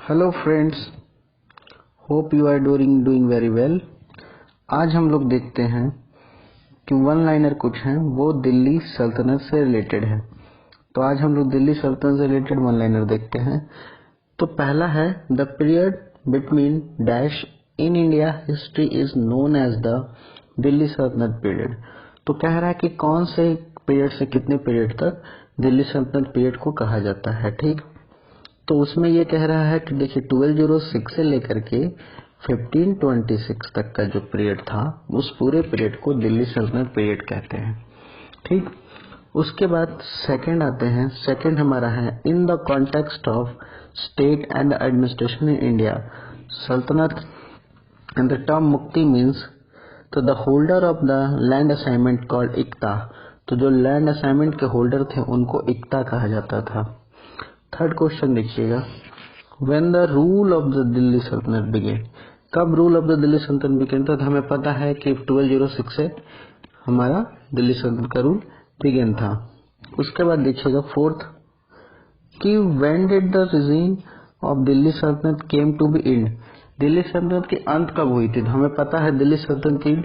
Hello friends, hope you are doing very well. आज हम लोग देखते हैं कि वन लाइनर कुछ हैं वो दिल्ली सल्तनत से रिलेटेड है। तो आज हम लोग दिल्ली सल्तनत से रिलेटेड वन लाइनर देखते हैं। तो पहला है the period between dash in India history is known as the Delhi Sultanate period. तो कह रहा है कि कौन से पीरियड से कितने पीरियड तक दिल्ली सल्तनत पीरियड को कहा जाता है। ठीक, तो उसमें ये कह रहा है कि देखिए 1206 से लेकर के 1526 तक का जो पीरियड था उस पूरे पीरियड को दिल्ली सल्तनत पीरियड कहते हैं। ठीक, उसके बाद सेकंड आते हैं। सेकंड हमारा है in the context of state and administration in India sultanate and the term muqti means तो the holder of the land assignment called iqta. तो जो लैंड असाइनमेंट के होल्डर थे उनको इक्ता कहा जाता था। थर्ड क्वेश्चन देखिएगा, when the rule of the Delhi सल्तनत बिगेन। कब रूल ऑफ द दिल्ली सल्तनत बिगेन था? तो हमें पता है कि 1206 से हमारा दिल्ली सल्तनत का रूल बिगेन था। उसके बाद देखिएगा फोर्थ कि when did the regime of Delhi sultanate came to be end. Delhi सल्तनत की अंत कब हुई थी? तो हमें पता है दिल्ली सल्तनत की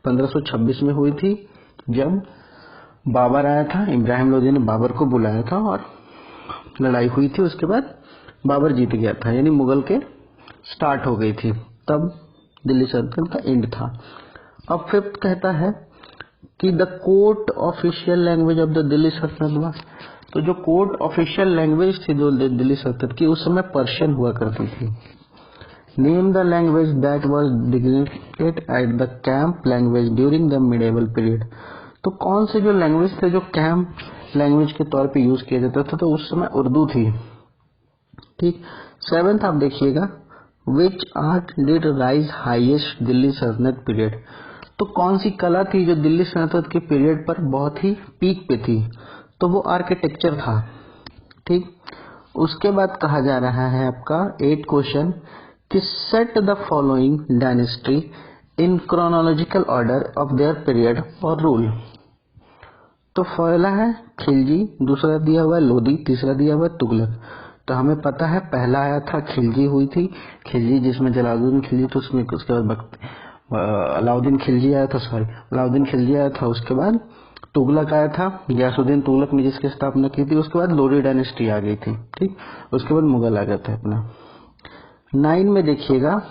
1526 में हुई थी, जब बाबर आया था। इब्राहिम लोदी ने बाबर को बुलाया था और लड़ाई हुई थी। उसके बाद बाबर जीत गया था, यानी मुगल के स्टार्ट हो गई थी, तब दिल्ली सल्तनत का एंड था। अब फिफ्थ कहता है कि the court official language of the Delhi सल्तनत हुआ। तो जो कोर्ट ऑफिशियल लैंग्वेज थी जो दिल्ली सल्तनत की उस समय पर्शियन हुआ करती थी। Name the language that was designated at the camp language during the medieval period. तो कौन से जो लैंग्वेज थे जो कैंप लैंग्वेज के तौर पे यूज किया जाता था, तो उस समय उर्दू थी। ठीक, सेवेंथ आप देखिएगा, विच art did rise highest Delhi Sultanate period. तो कौन सी कला थी जो दिल्ली सल्तनत के पीरियड पर बहुत ही पीक पे थी? तो वो आर्किटेक्चर था। ठीक, उसके बाद कहा जा रहा है आपका 8 क्वेश्चन कि set the following dynasty in chronological order of their period और रूल। तो पहला है खिलजी, दूसरा दिया हुआ है लोधी, तीसरा दिया हुआ है तुगलक। तो हमें पता है पहला आया था खिलजी हुई थी, खिलजी जिसमें जलालुद्दीन खिलजी, तो उसमें उसके बाद अलाउद्दीन खिलजी आया था, अलाउद्दीन खिलजी आया था। उसके बाद तुगलक आया था, गयासुद्दीन तुगलक ने जिसकी स्थापना की थी। उसके बाद लोधी डायनेस्टी आ गई थी। ठीक, उसके बाद मुगल आ गए थे अपना। 9 में देखिएगा,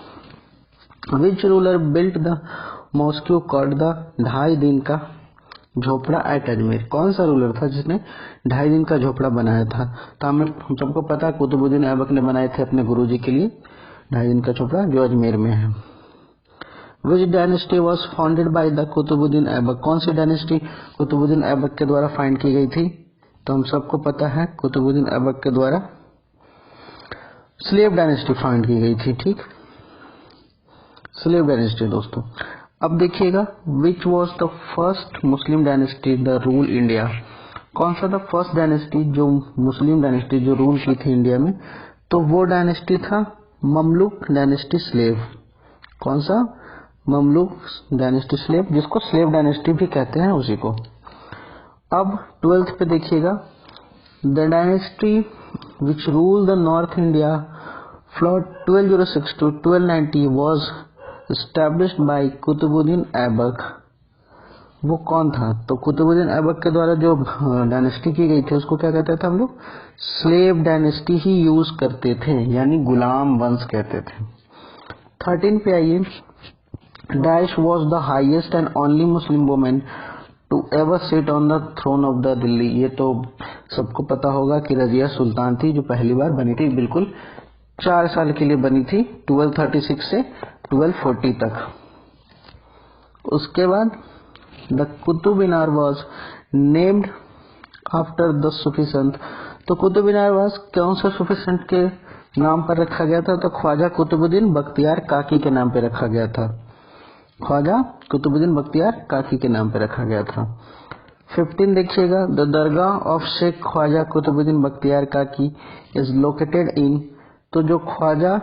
which ruler built the mosque called the 2.5 दिन का झोपड़ा एट अजमेर। कौन सा रूलर था जिसने 2.5 दिन का झोपड़ा बनाया था? तो हम सबको पता है कुतुबुद्दीन ऐबक ने बनाए थे अपने गुरुजी के लिए 2.5 दिन का झोपड़ा, जो अजमेर में है। Which dynasty was founded by the Qutubuddin Aibak. कौन सी डायनेस्टी कुतुबुद्दीन ऐबक के द्वारा फाइंड की गई थी? तो हम सबको पता है कुतुबुद्दीन ऐबक के द्वारा स्लेव डायनेस्टी फाइंड की गई थी। ठीक, स्लेव डायनेस्टी दोस्तों। अब देखिएगा, which was the first Muslim dynasty the rule India. कौन सा था फर्स्ट डायनेस्टी जो मुस्लिम डायनेस्टी जो रूल की थी इंडिया में? तो वो डायनेस्टी था ममलुक डायनेस्टी स्लेव। कौन सा? ममलुक डायनेस्टी स्लेव, जिसको स्लेव डायनेस्टी भी कहते हैं उसी को। अब 12th पे देखिएगा, the dynasty which rule the north India from 1206 to 1290 was established by Qutubuddin Aibak. वो कौन था? तो कुतुबुद्दीन ऐबक के द्वारा जो डायनेस्टी की गई थी उसको क्या कहते थे हम लोग? स्लेव डायनेस्टी ही यूज करते थे, यानी गुलाम वंश कहते थे। 13 पे आइए, dash was the highest and only Muslim women to ever sit on the throne of the Delhi. ये तो सबको पता होगा कि रजिया सुल्तान थी जो पहली बार बनी थी, बिल्कुल 4 साल के लिए बनी थी, 1236 से 1240 तक। उसके बाद the Qutub Minar was named after the Sufi संत। तो कुतुब मीनार वॉज कौन से सूफी संत के नाम पर रखा गया था? तो ख्वाजा कुतुबुद्दीन बख्तियार काकी के नाम पे रखा गया था। ख्वाजा कुतुबुद्दीन बख्तियार काकी के नाम पे रखा गया था। 15 देखिएगा, the dargah of Sheikh Khwaja Qutubuddin Bakhtiyar Kaki is located in. तो जो ख्वाजा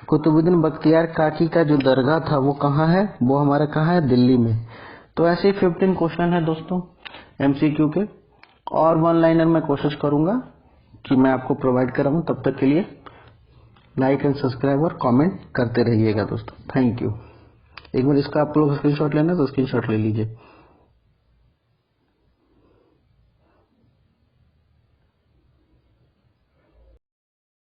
कुतुबुद्दीन बख्तियार काकी का जो दरगाह था वो कहाँ है? वो हमारा कहाँ है? दिल्ली में। तो ऐसे ही 15 क्वेश्चन है दोस्तों एमसीक्यू के, और वन लाइनर मैं कोशिश करूंगा कि मैं आपको प्रोवाइड कराऊं। तब तक के लिए लाइक एंड सब्सक्राइब और कमेंट करते रहिएगा दोस्तों। Thank you. एक बार इसका आप लोग स्क्रीनशॉट लेना तो स्क्रीनशॉट ले लीजिए।